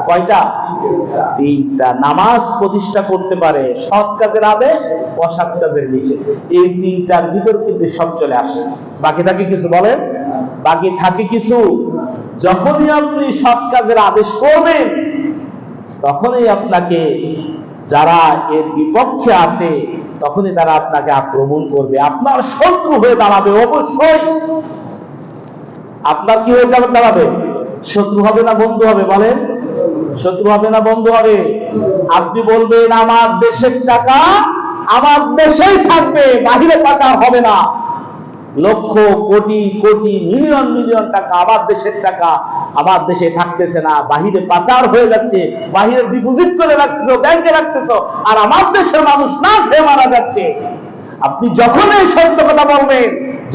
কয়টা? তিনটা। নামাজ প্রতিষ্ঠা করতে পারে, সৎ কাজের আদেশ, অসৎ কাজের নিষেধ, এই তিনটার ভিতর কিন্তু সব চলে আসে। বাকি থাকে কিছু? বলেন, বাকি থাকে কিছু? যখনই আপনি সৎ কাজের আদেশ করবেন তখনই আপনাকে যারা এর বিপক্ষে আছে তখনই তারা আপনাকে আক্রমণ করবে, আপনার শত্রু হয়ে দাঁড়াবে। অবশ্যই আপনার কি হয়ে যাবে? দাঁড়াবে। শত্রু হবে না বন্ধু হবে? বলেন, শত্রু হবে না বন্ধু হবে? আপনি বলবেন আমার দেশের টাকা আমার দেশেই থাকবে, বাহিরে পাচার হবে না। লক্ষ কোটি কোটি মিলিয়ন মিলিয়ন টাকা আমার দেশের টাকা আমার দেশে থাকতেছে না, বাহিরে পাচার হয়ে যাচ্ছে, বাহিরে ডিপোজিট করে রাখতেছো, ব্যাংকে রাখতেছো, আর আমার দেশের মানুষ না খেয়ে মারা যাচ্ছে। আপনি যখন এই সত্য কথা বলবেন,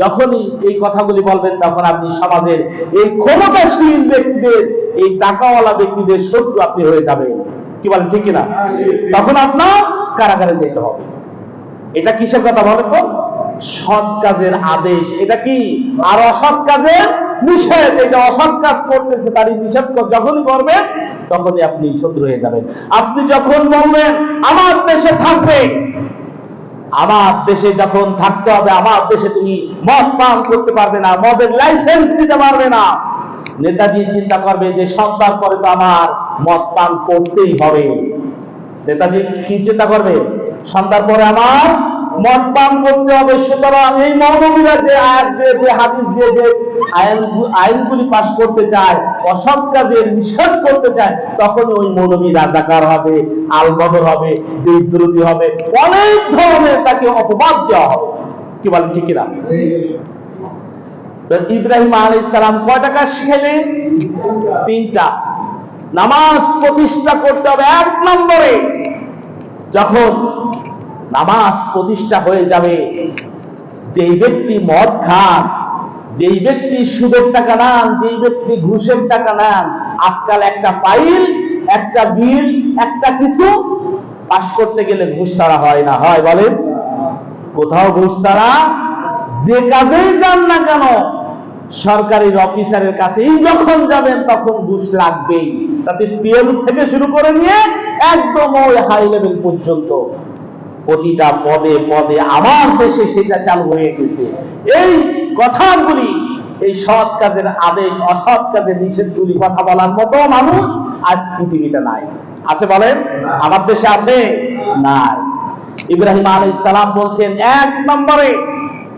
যখনই এই কথাগুলি বলবেন, তখন আপনি সমাজের এই ক্ষমতাশীল ব্যক্তিদের, এই টাকাওয়ালা ব্যক্তিদের শত্রু আপনি হয়ে যাবেন। কি বলেন, ঠিক কিনা? তখন আপনার কারাগারে যেতে হবে। এটা কিসের কথা বলেন তো? সৎ কাজের আদেশ। এটা কি? আর অসৎ কাজের নিষেধ। এটা অসৎ কাজ করতেছে তারই নিষেধ যখনই করবেন তখনই আপনি শত্রু হয়ে যাবেন। আপনি যখন বলবেন আমার দেশে থাকবে, আমার দেশে যখন থাকতে হবে, আমার দেশে তুমি মদ পান করতে পারবে না, মদের লাইসেন্স দিতে পারবে না, নেতাজি চিন্তা করবে যে সন্ধ্যার পরে তো আমার মদ পান করতেই হবে। নেতাজি কি চিন্তা করবে? সন্ধ্যার পরে আমার মদ পান করতে হবে। সুতরাং এই মৌলবীরা যে আয়াত দিয়ে, যে হাদিস দিয়ে, যে আইনগুলি পাশ করতে চায়, অসৎ কাজের নিষেধ করতে চায়, তখন ওই মৌলবী রাজাকার হবে, আলবদর হবে, দেশদ্রোহী হবে, অনেক ধরনের তাকে অপবাদ দেওয়া হবে। কি বলেন, ঠিক কিনা? ইব্রাহিম আলাইহিস সালাম কয়টা কাজ শিখাইলেন? তিনটা। নামাজ প্রতিষ্ঠা করতে হবে। এক নম্বরে, যখন নামাজ প্রতিষ্ঠা হয়ে যাবে, যেই ব্যক্তি মদ খান, যেই ব্যক্তি সুদের টাকা নেন, যেই ব্যক্তি ঘুষের টাকা নেন, আজকাল একটা ফাইল, একটা বিল, একটা কিছু পাস করতে গেলে ঘুষ ছাড়া হয় না। হয়? বলেন, কোথাও ঘুষ ছাড়া যে কাজেই যান না কেন, সরকারি অফিসারের কাছেই যখন যাবেন তখন ঘুষ লাগবেই। তাতে পিএম থেকে শুরু করে নিয়ে একদম ওই হাই লেভেল পর্যন্ত প্রতিটা পদে পদে আমার দেশে সেটা চালু হয়ে গেছে। এই কথাগুলি, এই সৎ কাজের আদেশ, অসৎ কাজের নিষেধগুলি কথা বলার মতো মানুষ আজ পৃথিবীতে নাই। আছে? বলেন, আমার দেশে আছে? নাই। ইব্রাহিম আলাইহিস সালাম বলছেন এক নম্বরে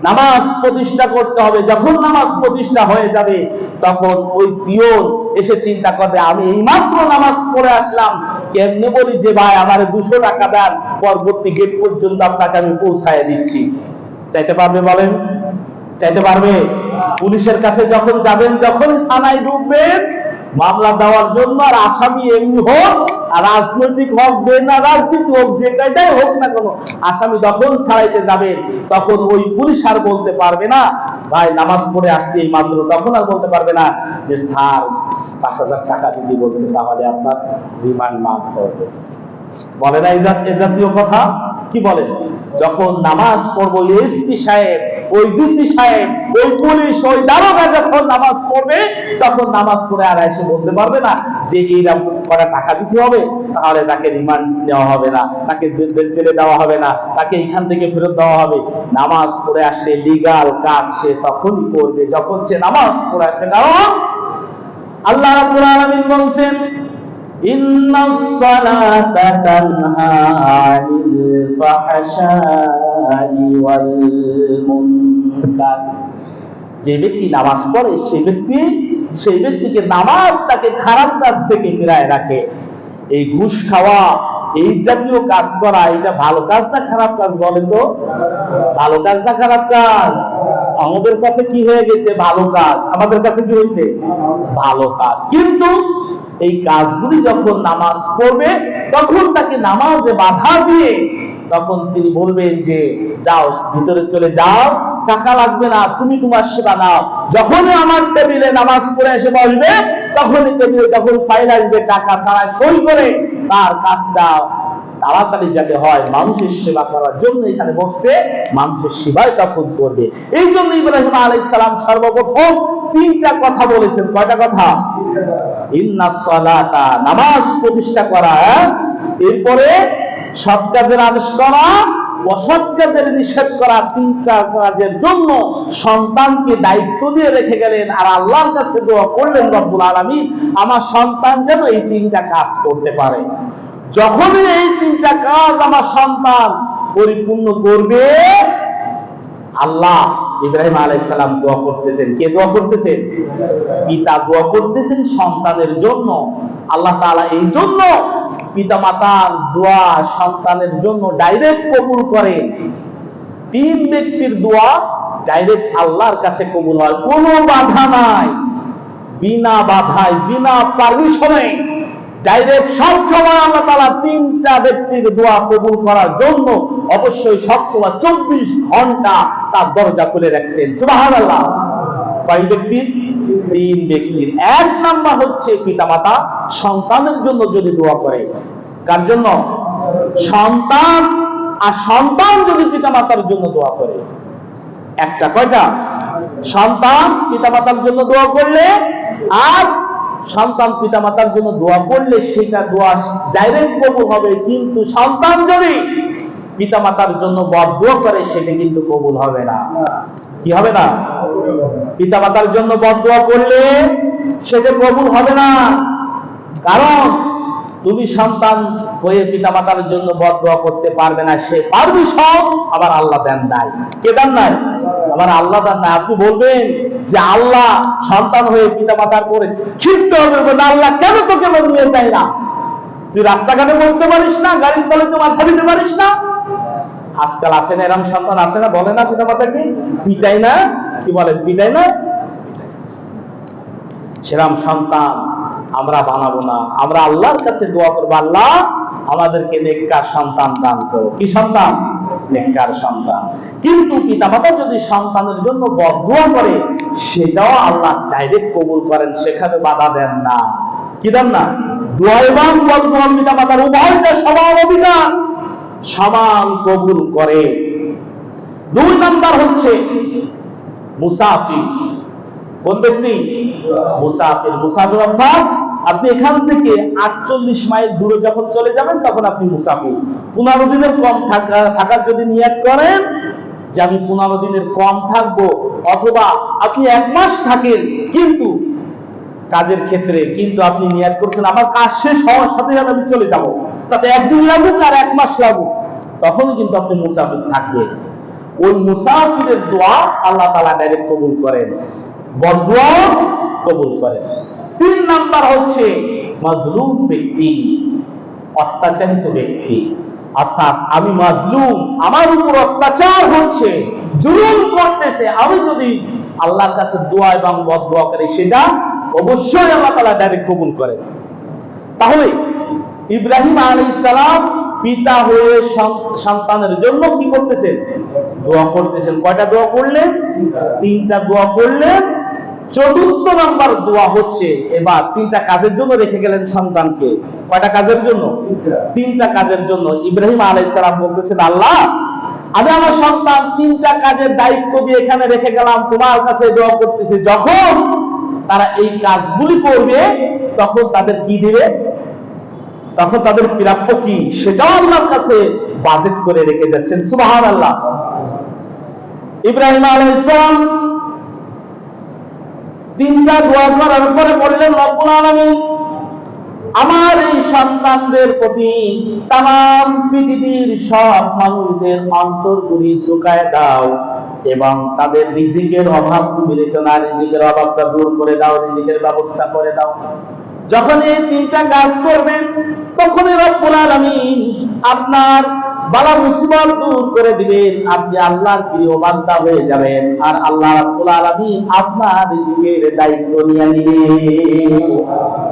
নামাজ প্রতিষ্ঠা করতে হবে। যখন নামাজ প্রতিষ্ঠা হয়ে যাবে তখন ওই পিয়ন এসে চিন্তা করবে আমি এইমাত্র নামাজ পড়ে আসলাম, কেমনে বলি যে ভাই আমার 200 টাকা দেন, পরবর্তী গেট পর্যন্ত আপনাকে আমি পৌঁছায় দিচ্ছি। চাইতে পারবে? বলেন, চাইতে পারবে? পুলিশের কাছে যখন যাবেন, যখনই থানায় ঢুকবেন মামলা দেওয়ার জন্য, আর আসামি এমনি হোক আর রাজনৈতিক হোক, বেনা রাজনীতি হোক, যে কায়দায় হোক না কেন, আসামি যখন ছাড়াইতে যাবেন তখন ওই পুলিশ আর বলতে পারবে না ভাই নামাজ পড়ে আসছি এই মাত্র। তখন আর বলতে পারবে না যে স্যার 5000 টাকা দিতে বলছে, তাহলে আপনার রিমান্ড মাফ করবে। বলে না এই জাতীয় কথা? কি বলেন? যখন নামাজ পড়বো, এসপি সাহেব, ওই ডিসি সাহেব, ওই পুলিশ, ওই দারোগা যখন নামাজ পড়বে, তখন নামাজ পড়ে আর এসে বলতে পারবে না যে এইরকম কটা টাকা দিতে হবে, তাহলে তাকে রিমান্ড নেওয়া হবে না, তাকে জেলে দেওয়া হবে না, তাকে এখান থেকে ফেরত দেওয়া হবে। নামাজ পড়ে আসলে লিগাল কাজ সে তখনই করবে যখন সে নামাজ পড়ে আসবে। কারণ আল্লাহ রাব্বুল আলামিন বলছেন ইন্নাস সালাতা তানহা আনিল ফাহশাই ওয়াল মুনকার। যে ব্যক্তি নামাজ পড়ে সেই ব্যক্তিকে নামাজ তাকে খারাপ কাজ থেকে ফিরায় রাখে। এই ঘুষ খাওয়া, এই জাতীয় কাজ করা, এটা ভালো কাজ না খারাপ কাজ? বলেন তো, ভালো কাজ না খারাপ কাজ? আমাদের কাছে কি হয়ে গেছে? ভালো কাজ। আমাদের কাছে কি হয়েছে? ভালো কাজ। কিন্তু এই কাজগুলি যখন নামাজ পড়বে তখন তাকে নামাজে বাধা দিয়ে তখন তিনি বলবেন যে যাও ভিতরে চলে যাও, টাকা লাগবে না, তুমি তোমার সেবা নাও। যখনই আমার টেবিলে নামাজ পড়ে এসে বসবে তখনই টেবিলে যখন ফাইল আসবে টাকা ছাড়া সই করে তার কাজটা তাড়াতাড়ি যাতে হয়, মানুষের সেবা করার জন্য এখানে বসছে, মানুষের সেবায় তখন করবে। এই জন্য ইব্রাহিম আলাইহিস সালাম সর্বপ্রথম তিনটা কথা বলেছেন। কয়টা কথা? ইন্নাস সালাতা, নামাজ প্রতিষ্ঠা করা, এরপরে সৎ কাজের আদেশ করা, অসৎ কাজের নিষেধ করা। তিনটা কাজের জন্য সন্তানকে দায়িত্ব দিয়ে রেখে গেলেন, আর আল্লাহর কাছে দোয়া করলেন রব্বুল আলামিন আমার সন্তান যেন এই তিনটা কাজ করতে পারে। যখনই এই তিনটা কাজ আমার সন্তান পরিপূর্ণ করবে, আল্লাহ ইব্রাহিম আলাইহিস সালাম দোয়া করতেছেন। কে দোয়া করতেছেন? পিতা দোয়া করতেছেন সন্তানের জন্য। আল্লাহ তাআলা এই জন্য পিতা মাতার দোয়া সন্তানের জন্য ডাইরেক্ট কবুল করেন। তিন ব্যক্তির দোয়া ডাইরেক্ট আল্লাহর কাছে কবুল হয়, কোনো বাধা নাই, বিনা বাধায়, বিনা পারমিশনে ডাইরেক্ট সবসময় আল্লাহ তাআলা তিনটা ব্যক্তির দোয়া কবুল করার জন্য অবশ্যই সবসময় 24 ঘন্টা তার দরজা খুলে রাখছেন। সুবহানাল্লাহ। কয় ব্যক্তির? তিন ব্যক্তির। এক নাম্বার হচ্ছে পিতামাতা সন্তানের জন্য যদি দোয়া করে। কার জন্য? সন্তান। আর সন্তান যদি পিতামাতার জন্য দোয়া করে, একটা কয়টা? সন্তান পিতামাতার জন্য দোয়া করলে, আর সন্তান পিতামাতার জন্য দোয়া করলে সেটা দোয়া ডাইরেক্ট কবুল হবে। কিন্তু সন্তান যদি পিতামাতার জন্য বদদোয়া করে সেটা কিন্তু কবুল হবে না। কি হবে না? পিতামাতার জন্য বদদোয়া করলে সেটা কবুল হবে না। কারণ তুমি সন্তান হয়ে পিতামাতার জন্য বদদোয়া করতে পারবে না, সে পারমিশন আবার আল্লাহ দেন নাই। কে দেন নাই? আবার আল্লাহ দেন নাই। আপনি বলবেন যে আল্লাহ সন্তান হয়ে পিতামাতার করে ক্ষিপ্ত হবে না, আল্লাহ কেন তোকে নিয়ে যায় না? তুই রাস্তাঘাটে বলতে পারিস না, গাড়ির তলে মাথা দিতে পারিস না? আজকাল আছে না এরকম সন্তান? আছে না? বলে না পিতামাতাকে পিটাই না? কি বলেন? পিটাই না? সেরকম সন্তান আমরা বানাবো না। আমরা আল্লাহর কাছে দোয়া করবো, আল্লাহ আমাদেরকে নেককার সন্তান দান করো। কি সন্তান? নেককার সন্তান। কিন্তু পিতামাতা যদি সন্তানের জন্য বদদোয়া করে সেটাও আল্লাহ ডাইরেক্ট কবুল করেন, সেখানে বাধা দেন না। কি দেন না? দোয়া এবং বদদোয়া পিতামাতার উভয়টা সমান অধিকার, সমান কবুল করে। দুই নাম্বার হচ্ছে মুসাফির। কোন ব্যক্তি? মুসাফির। মুসাফির অর্থাৎ আপনি এখান থেকে 48 মাইল দূরে যখন চলে যাবেন তখন আপনি মুসাফির। 15 দিনের কম থাকার যদি নিয়ত করেন যে আমি 15 দিনের কম থাকবো, অথবা আপনি 1 মাস থাকেন কিন্তু কাজের ক্ষেত্রে, কিন্তু আপনি নিয়ত করছেন আমার কাজ শেষ হওয়ার সাথে সাথে আমি চলে যাব, তাতে 1 দিন লাগুক আর 1 মাস লাগুক, তখনই কিন্তু আপনি মুসাফির থাকবেন। ওই মুসাফিরের দোয়া আল্লাহ তাআলা ডাইরেক্ট কবুল করেন, বদদোয়া কবুল করেন। 3 নাম্বার হচ্ছে মাজলুম ব্যক্তি, অত্যাচারিত ব্যক্তি। অর্থাৎ আমি মাজলুম, আমার উপর অত্যাচার হচ্ছে, জুলুম করতেছে, আমি যদি আল্লাহর কাছে দোয়া এবং বদদোয়া করি সেটা অবশ্যই আল্লাহ তাআলা ডাইরেক্ট কবুল করেন। তাহলে ইব্রাহিম আলাইহিস সালাম পিতা হয়ে সন্তানের জন্য কি করতেছেন? দোয়া করতেছেন। কয়টা দোয়া করলেন? 3টা দোয়া করলেন। 4র্থ নাম্বার দোয়া হচ্ছে এবার 3টা কাজের জন্য রেখে গেলেন সন্তানকে। কয়টা কাজের জন্য? 3টা কাজের জন্য। ইব্রাহিম আলাইহিস সালাম বলতেছেন আল্লাহ আমি আমার সন্তান 3টা কাজের দায়িত্ব দিয়ে এখানে রেখে গেলাম, তোমার কাছে দোয়া করতেছি যখন তারা এই কাজগুলি করবে তখন তাদের কি দিবে, তখন তাদের প্রাপ্য কি সেটাও আল্লাহর কাছে বাজেট করে রেখে যাচ্ছেন। সুবহানাল্লাহ। ইব্রাহিম আলাইহিস সালাম 3টা দোয়া করার পরে বললেন রব্বুল আলামিন আমার এই সন্তানদের প্রতি তাম পৃথিবীর সব মানুষদের অন্তরগুলি শুকায় দাও এবং তাদের রিজিকের অভাব তুমি রেখো না, রিজিকের অভাবটা দূর করে দাও, রিজিকের ব্যবস্থা করে দাও। যখন এই 3টা কাজ করবেন তখনই রব্বুল আলামিন আপনার বালা মুসিবত দূর করে দিবেন, আপনি আল্লাহর প্রিয় বান্দা হয়ে যাবেন, আর আল্লাহ রাব্বুল আলামিন আপনার রিজিকের দায়িত্ব নিয়ে নেবেন।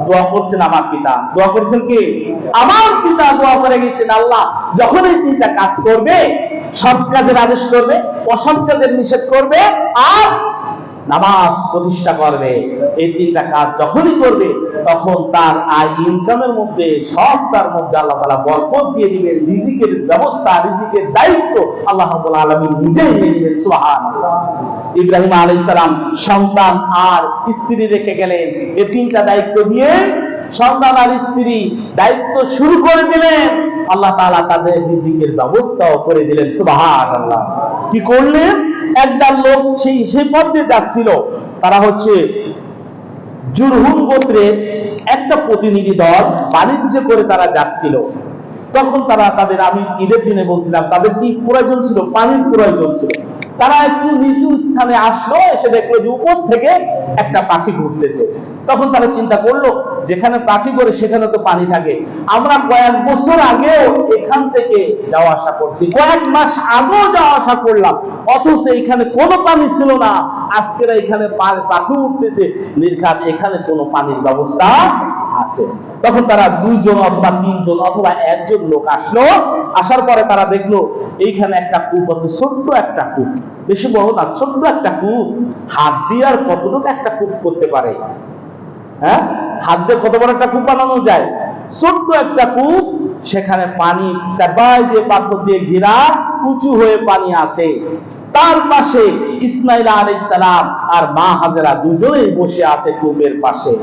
দোয়া করছেন আমার পিতা, দোয়া করেছেন কি? আমার পিতা দোয়া করে গেছেন আল্লাহ যখন এই 3টা কাজ করবে, সৎ কাজের আদেশ করবে, অসৎ কাজের নিষেধ করবে, আর নামাজ প্রতিষ্ঠা করবে। এই তিনটা কাজ যখনই করবে তখন তার আয় ইনকামের মধ্যে সব তার মধ্যে আল্লাহ তাআলা বরকত দিয়ে দিবেন। রিজিকের ব্যবস্থা, রিজিকের দায়িত্ব আল্লাহ রাব্বুল আলামিন নিজেই নিয়ে নেবেন। সুবহানাল্লাহ। ইব্রাহিম আলাইহিস সালাম সন্তান আর স্ত্রী রেখে গেলেন। এই তিনটা দায়িত্ব দিয়ে সন্তান আর স্ত্রী দায়িত্ব শুরু করে দিলেন। আল্লাহ তাআলা তাদের রিজিকের ব্যবস্থাও করে দিলেন। সুবহানাল্লাহ। কি করলেন? একটা লোক সেই পথে যাচ্ছিল, তারা হচ্ছে জুরহুম গোত্রের একটা প্রতিনিধি দল, বাণিজ্য করে তারা যাচ্ছিল। তখন তারা তাদের, আমি ঈদের দিনে বলছিলাম, তাদের কি প্রয়োজন ছিল? পানির প্রয়োজন ছিল। তারা একটু নিচু স্থানে আসলো, এসে দেখলো যে উপর থেকে একটা পাখি ঘুরতেছে। তখন তারা চিন্তা করলো, যেখানে পাখি ঘোরে সেখানে তো পানি থাকে। আমরা কয়েক বছর আগেও এখান থেকে যাওয়া আসা করছি, কয়েক মাস আগেও যাওয়া আসা করলাম, অথচ এখানে কোনো পানি ছিল না। আজকের এখানে পাখি উঠতেছে, নির্ঘাত এখানে কোনো পানির ব্যবস্থা আছে। তখন তারা দুইজন অথবা তিনজন অথবা একজন লোক আসলো। আসার পরে তারা দেখলো এইখানে একটা কূপ আছে, ছোট্ট একটা কূপ, বেশি বড় না, ছোট্ট একটা কূপ। হাত দিয়ে আর কতটুকু একটা কূপ করতে পারে? হ্যাঁ, হাত দিয়ে কত বড় একটা কূপ বানানো যায়? ছোট্ট একটা কূপ, সেখানে পানি চারপাশ দিয়ে পাথর দিয়ে ঘেরা, উঁচু হয়ে পানি আসে। তার পাশে ইসমাইল আলাইহিস সালাম আর মা হাজেরা দুজনেই বসে আছে কূপের পাশে,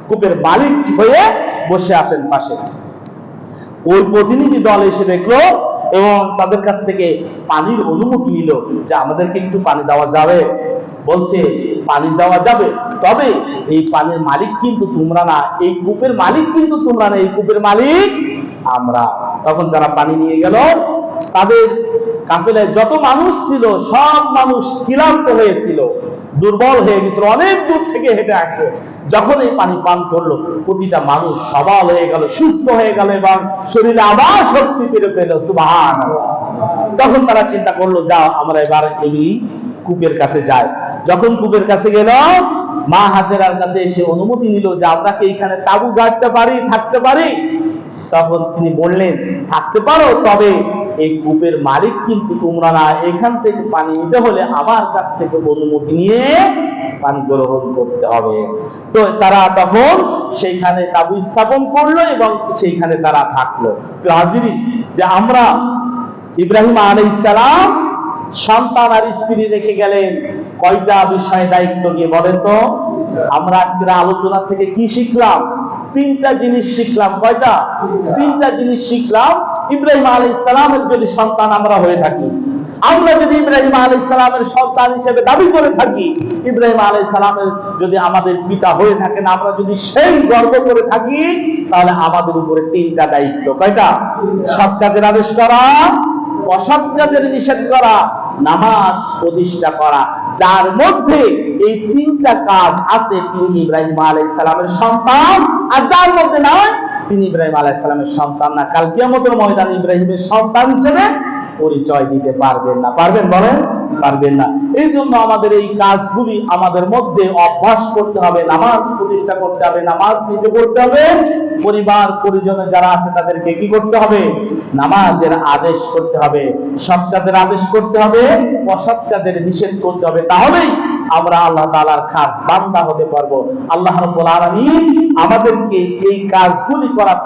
কূপের মালিক হয়ে বসে আছেন পাশে। ওই প্রতিনিধি দল এসে দেখলো এবং তাদের কাছ থেকে পানির অনুমতি নিল যে আমাদেরকে একটু পানি দেওয়া যাবে। বলছে পানি দেওয়া যাবে, তবে এই পানির মালিক কিন্তু তোমরা না, এই কূপের মালিক কিন্তু তোমরা না, এই কূপের মালিক আমরা। তখন যারা পানি নিয়ে গেল, তাদের কাফেলায় যত মানুষ ছিল সব মানুষ ক্লান্ত হয়েছিল, দুর্বল হয়ে গেছিল, অনেক দূর থেকে হেঁটে আসছে। যখন এই পানি পান করলো, প্রতিটা মানুষ সবল হয়ে গেল, সুস্থ হয়ে গেল এবং শরীরে আবার শক্তি ফিরে পেল। সুবহানাল্লাহ। তখন তারা চিন্তা করলো, যাও আমরা এবার এই কূপের কাছে যাই। যখন কূপের কাছে গেল, মা হাজেরার কাছে এসে অনুমতি নিল যে আমরা কি এখানে তাঁবু গাড়তে পারি, থাকতে পারি? তখন তিনি বললেন, থাকতে পারো, তবে এই কূপের মালিক কিন্তু তোমরা না, এখান থেকে পানি নিতে হলে আমার কাছ থেকে অনুমতি নিয়ে পানি গ্রহণ করতে হবে। তো তারা তখন সেইখানে তাঁবু স্থাপন করলো এবং সেইখানে তারা থাকলো। হাজিরি, যে আমরা ইব্রাহিম আলাইহিস সালাম সন্তান আর স্ত্রী রেখে গেলেন, কয়টা বিষয়ে দায়িত্ব দিয়ে বলেন তো? আমরা আজকের আলোচনা থেকে কি শিখলাম? তিনটা জিনিস শিখলাম। কয়টা? তিনটা জিনিস শিখলাম। ইব্রাহিম আলাইহিস সালামের যদি সন্তান আমরা হয়ে থাকি, আমরা যদি ইব্রাহিম আলাইহিস সালামের সন্তান হিসেবে দাবি করে থাকি, ইব্রাহিম আলাইহিস সালামের যদি আমাদের পিতা হয়ে থাকেন, আমরা যদি সেই গর্ব করে থাকি, তাহলে আমাদের উপরে তিনটা দায়িত্ব। কয়টা? সৎ কাজের আদেশ করা, অসৎ কাজের নিষেধ করা, নামাজ প্রতিষ্ঠা করা। যার মধ্যে এই তিনটা কাজ আছে তিনি ইব্রাহিম আলাইহিস সালামের সন্তান, আর যার মধ্যে নয় তিনি ইব্রাহিম আলাইহিস সালামের সন্তান না। কাল কিয়ামতের ময়দানে ইব্রাহিমের সন্তান হিসেবে পরিচয় দিতে পারবেন না। পারবেন? বলেন পারবেন না। এই জন্য আমাদের এই কাজগুলি আমাদের মধ্যে অভ্যাস করতে হবে। নামাজ প্রতিষ্ঠা করতে হবে, নামাজ নিজে পড়তে হবে, পরিবার পরিজনে যারা আছে তাদেরকে কি করতে হবে? নামাজের আদেশ করতে হবে, সৎ কাজের আদেশ করতে হবে, অসৎ কাজের নিষেধ করতে হবে। তাহলেই আমরা আল্লাহ তাআলার খাস বান্দা হতে পারবো। আল্লাহ রাব্বুল আলামিন আমাদেরকে এই কাজগুলি করার